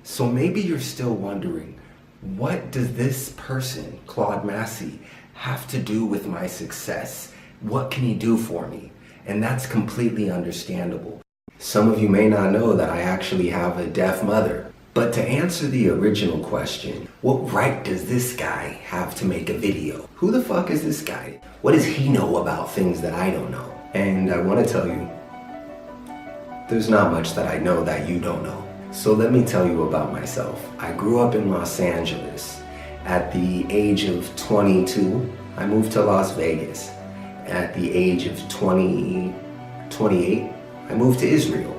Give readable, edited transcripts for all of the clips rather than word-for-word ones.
So maybe you're still wondering, what does this person, Claude Massey, have to do with my success? What can he do for me? And that's completely understandable. Some of you may not know that I actually have a deaf mother. But to answer the original question, what right does this guy have to make a video? Who the fuck is this guy? What does he know about things that I don't know? And I want to tell you, there's not much that I know that you don't know. So let me tell you about myself. I grew up in Los Angeles. At the age of 22, I moved to Las Vegas. At the age of 28, I moved to Israel.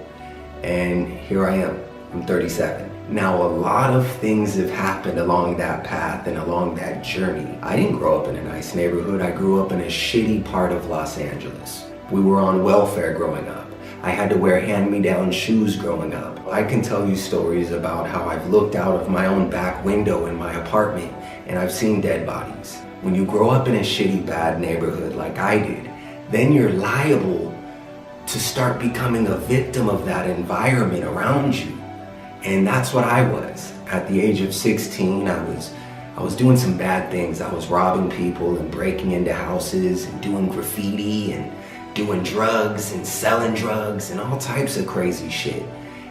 And here I am, I'm 37. Now, a lot of things have happened along that path and along that journey. I didn't grow up in a nice neighborhood. I grew up in a shitty part of Los Angeles. We were on welfare growing up. I had to wear hand-me-down shoes growing up. I can tell you stories about how I've looked out of my own back window in my apartment and I've seen dead bodies. When you grow up in a shitty, bad neighborhood like I did, then you're liable to start becoming a victim of that environment around you. And that's what I was. At the age of 16, I was doing some bad things. I was robbing people and breaking into houses and doing graffiti and doing drugs and selling drugs and all types of crazy shit.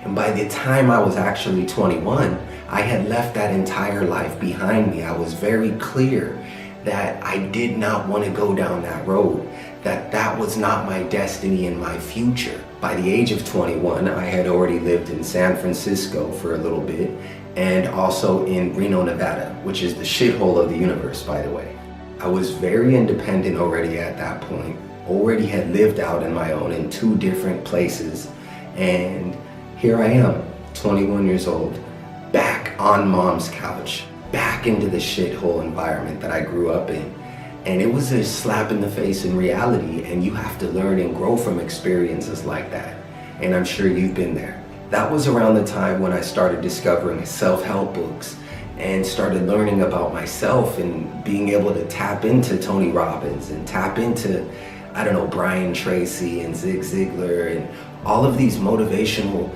And by the time I was actually 21, I had left that entire life behind me. I was very clear that I did not want to go down that road, that was not my destiny and my future. By the age of 21, I had already lived in San Francisco for a little bit and also in Reno, Nevada, which is the shithole of the universe, by the way. I was very independent already at that point, already had lived out on my own in 2 different places, and here I am, 21 years old, back on mom's couch, back into the shithole environment that I grew up in. And it was a slap in the face in reality, and you have to learn and grow from experiences like that. And I'm sure you've been there. That was around the time when I started discovering self-help books and started learning about myself and being able to tap into Tony Robbins and tap into, I don't know, Brian Tracy and Zig Ziglar and all of these motivational,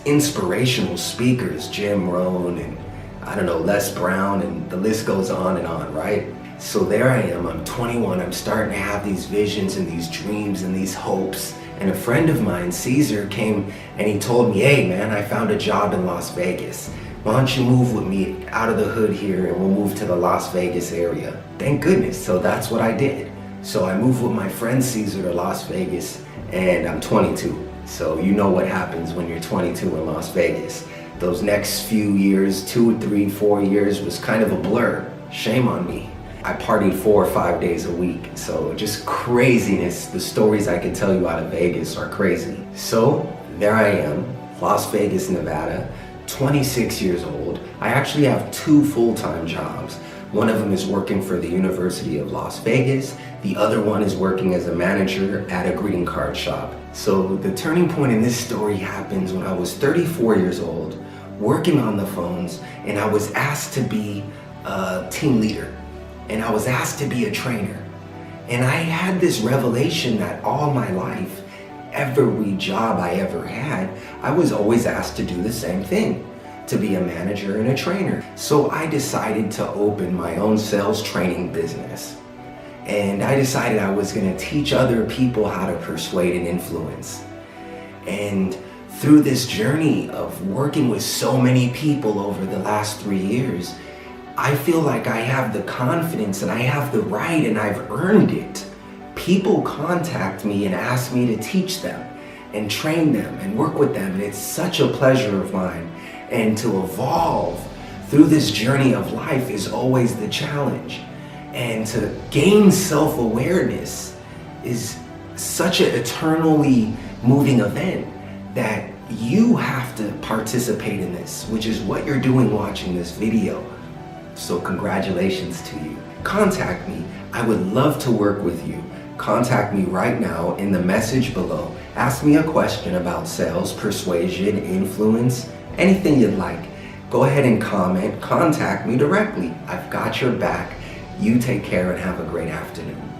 inspirational speakers, Jim Rohn and I don't know, Les Brown, and the list goes on, right? So there I am, I'm 21, I'm starting to have these visions and these dreams and these hopes. And a friend of mine, Caesar, came and he told me, hey man, I found a job in Las Vegas. Why don't you move with me out of the hood here and we'll move to the Las Vegas area. Thank goodness, so that's what I did. So I moved with my friend Caesar to Las Vegas and I'm 22. So you know what happens when you're 22 in Las Vegas. Those next few years, 2, 3, 4 years was kind of a blur. Shame on me. I partied 4 or 5 days a week, so just craziness. The stories I can tell you out of Vegas are crazy. So there I am, Las Vegas, Nevada, 26 years old. I actually have 2 full-time jobs. One of them is working for the University of Las Vegas. The other one is working as a manager at a greeting card shop. So the turning point in this story happens when I was 34 years old, working on the phones, and I was asked to be a team leader. And I was asked to be a trainer. And I had this revelation that all my life, every job I ever had, I was always asked to do the same thing, to be a manager and a trainer. So I decided to open my own sales training business. And I decided I was gonna teach other people how to persuade and influence. And through this journey of working with so many people over the last 3 years, I feel like I have the confidence and I have the right and I've earned it. People contact me and ask me to teach them and train them and work with them, and it's such a pleasure of mine. And to evolve through this journey of life is always the challenge. And to gain self-awareness is such an eternally moving event that you have to participate in this, which is what you're doing watching this video. So congratulations to you. Contact me. I would love to work with you. Contact me right now in the message below. Ask me a question about sales, persuasion, influence, anything you'd like. Go ahead and comment. Contact me directly. I've got your back. You take care and have a great afternoon.